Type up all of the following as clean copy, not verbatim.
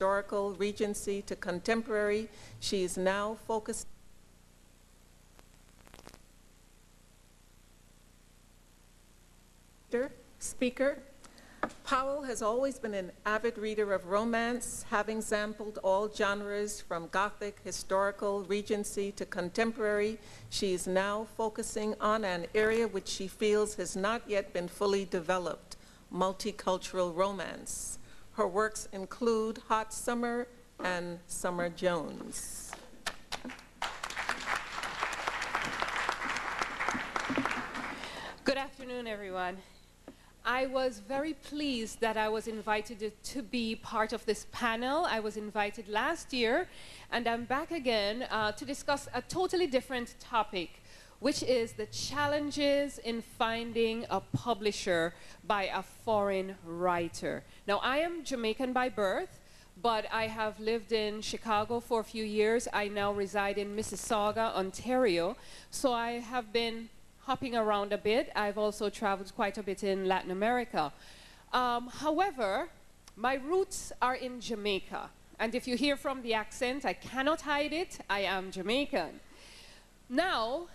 historical Regency to contemporary. She is now focused speaker. Powell has always been an avid reader of romance, having sampled all genres from Gothic, historical, Regency to contemporary. She is now focusing on an area which she feels has not yet been fully developed, multicultural romance. Her works include Hot Summer and Summer Jones. Good afternoon, everyone. I was very pleased that I was invited to be part of this panel. I was invited last year, and I'm back again to discuss a totally different topic, which is the challenges in finding a publisher by a foreign writer. Now, I am Jamaican by birth, but I have lived in Chicago for a few years. I now reside in Mississauga, Ontario, so I have been hopping around a bit. I've also traveled quite a bit in Latin America. However, my roots are in Jamaica. And if you hear from the accent, I cannot hide it, I am Jamaican. Now,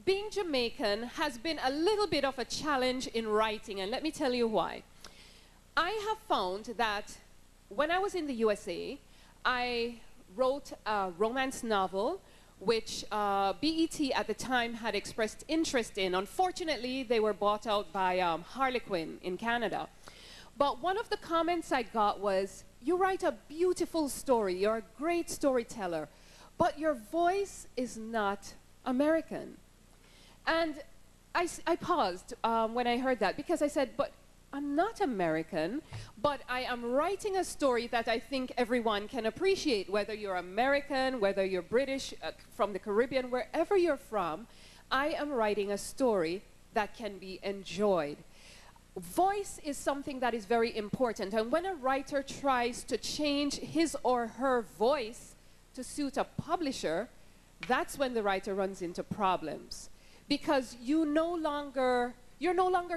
being Jamaican has been a little bit of a challenge in writing, and let me tell you why. I have found that when I was in the USA, I wrote a romance novel which BET at the time had expressed interest in. Unfortunately, they were bought out by Harlequin in Canada. But one of the comments I got was, "You write a beautiful story, you're a great storyteller, but your voice is not American." And I paused when I heard that, because I said, but I'm not American, but I am writing a story that I think everyone can appreciate, whether you're American, whether you're British, from the Caribbean, wherever you're from. I am writing a story that can be enjoyed. Voice is something that is very important, and when a writer tries to change his or her voice to suit a publisher, that's when the writer runs into problems, because you're no longer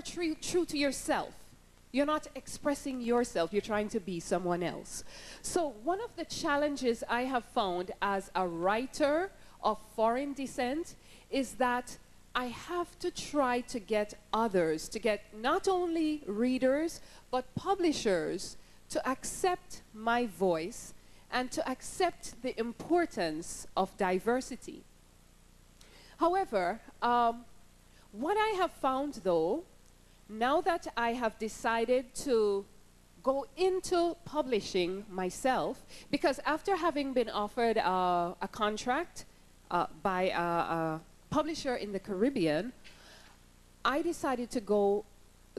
true to yourself. You're not expressing yourself, you're trying to be someone else. So one of the challenges I have found as a writer of foreign descent is that I have to try to get others, to get not only readers, but publishers to accept my voice and to accept the importance of diversity. However, what I have found, though, now that I have decided to go into publishing myself, because after having been offered a contract by a publisher in the Caribbean, I decided to go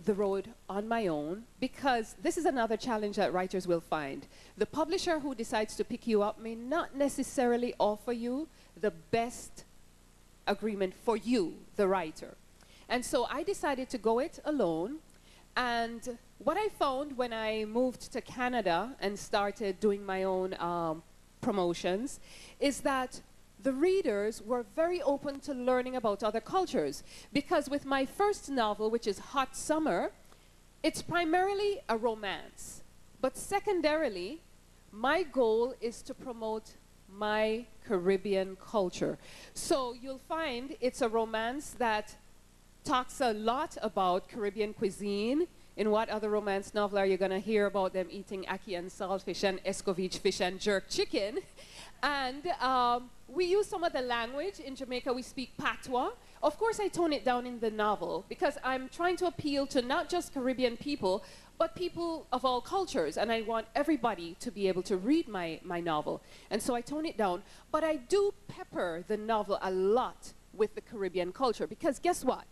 the road on my own, because this is another challenge that writers will find. The publisher who decides to pick you up may not necessarily offer you the best agreement for you, the writer. And so I decided to go it alone. And what I found when I moved to Canada and started doing my own promotions is that the readers were very open to learning about other cultures. Because with my first novel, which is Hot Summer, it's primarily a romance. But secondarily, my goal is to promote my Caribbean culture. So you'll find it's a romance that talks a lot about Caribbean cuisine. In what other romance novel are you going to hear about them eating ackee and saltfish and escovitch fish and jerk chicken? And we use some of the language. In Jamaica, we speak patois. Of course, I tone it down in the novel because I'm trying to appeal to not just Caribbean people, but people of all cultures. And I want everybody to be able to read my novel. And so I tone it down. But I do pepper the novel a lot with the Caribbean culture, because guess what?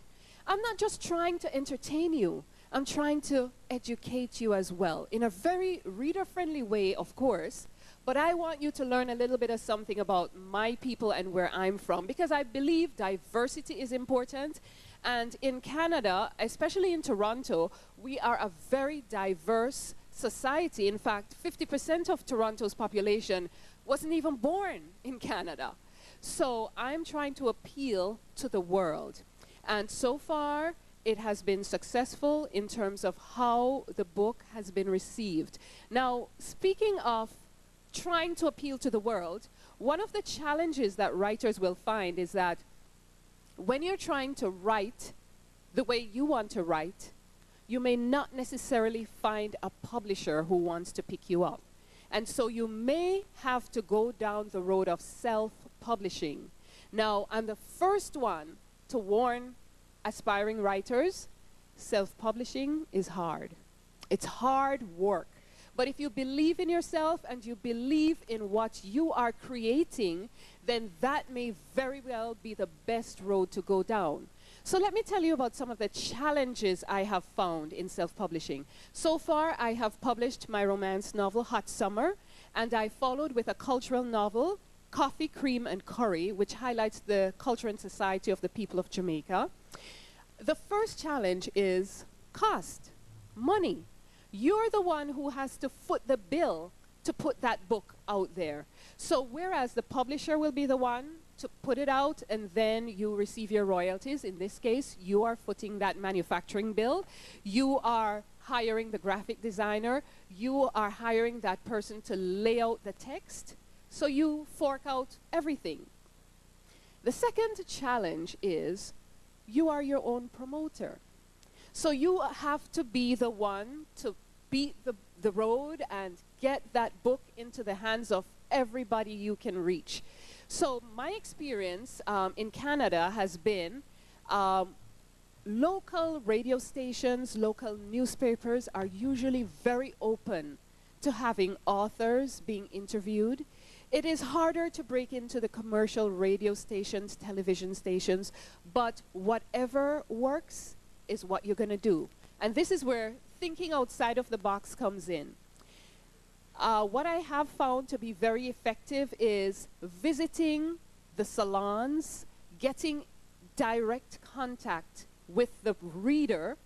I'm not just trying to entertain you. I'm trying to educate you as well, in a very reader-friendly way, of course, but I want you to learn a little bit of something about my people and where I'm from, because I believe diversity is important. And in Canada, especially in Toronto, we are a very diverse society. In fact, 50% of Toronto's population wasn't even born in Canada. So I'm trying to appeal to the world. And so far, it has been successful in terms of how the book has been received. Now, speaking of trying to appeal to the world, one of the challenges that writers will find is that when you're trying to write the way you want to write, you may not necessarily find a publisher who wants to pick you up. And so you may have to go down the road of self-publishing. Now, I'm the first one to warn aspiring writers, self-publishing is hard. It's hard work. But if you believe in yourself and you believe in what you are creating, then that may very well be the best road to go down. So let me tell you about some of the challenges I have found in self-publishing. So far, I have published my romance novel, Hot Summer, and I followed with a cultural novel, Coffee, Cream, and Curry, which highlights the culture and society of the people of Jamaica. The first challenge is cost, money. You're the one who has to foot the bill to put that book out there. So whereas the publisher will be the one to put it out and then you receive your royalties, in this case, you are footing that manufacturing bill. You are hiring the graphic designer. You are hiring that person to lay out the text. So you fork out everything. The second challenge is you are your own promoter. So you have to be the one to beat the road and get that book into the hands of everybody you can reach. So my experience in Canada has been local radio stations, local newspapers are usually very open to having authors being interviewed. It is harder to break into the commercial radio stations, television stations, but whatever works is what you're going to do. And this is where thinking outside of the box comes in. What I have found to be very effective is visiting the salons, getting direct contact with the reader,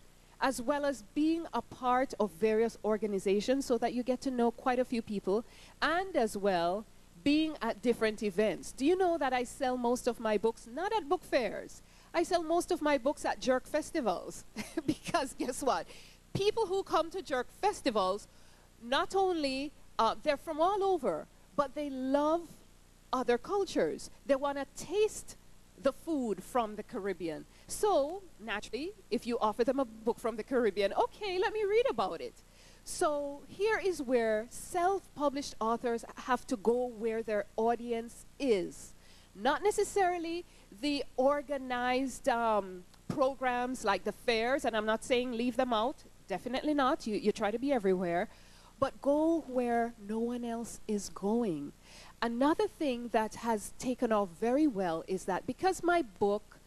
as well as being a part of various organizations so that you get to know quite a few people, and as well being at different events. Do you know that I sell most of my books not at book fairs? I sell most of my books at jerk festivals because guess what? People who come to jerk festivals, not only they're from all over, but they love other cultures. They want to taste the food from the Caribbean. So naturally, if you offer them a book from the Caribbean, okay, let me read about it. So here is where self-published authors have to go where their audience is. Not necessarily the organized programs like the fairs, and I'm not saying leave them out, definitely not, you try to be everywhere, but go where no one else is going. Another thing that has taken off very well is that because my book,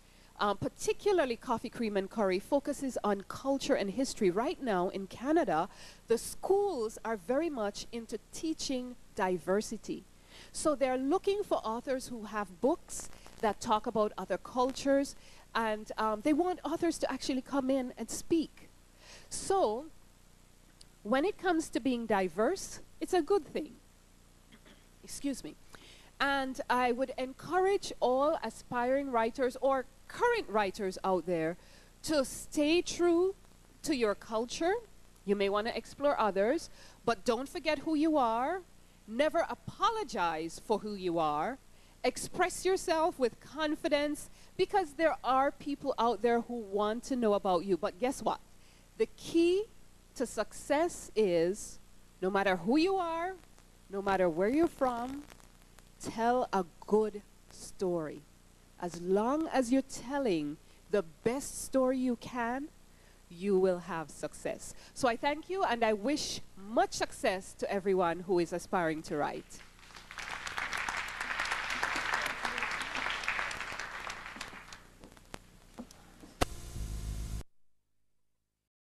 particularly Coffee, Cream, and Curry, focuses on culture and history, right now in Canada, the schools are very much into teaching diversity. So they're looking for authors who have books that talk about other cultures, and they want authors to actually come in and speak. So when it comes to being diverse, it's a good thing. Excuse me. And I would encourage all aspiring writers or current writers out there to stay true to your culture. You may want to explore others, but don't forget who you are. Never apologize for who you are. Express yourself with confidence because there are people out there who want to know about you. But guess what? The key to success is no matter who you are, no matter where you're from, tell a good story. As long as you're telling the best story you can, you will have success. So I thank you and I wish much success to everyone who is aspiring to write.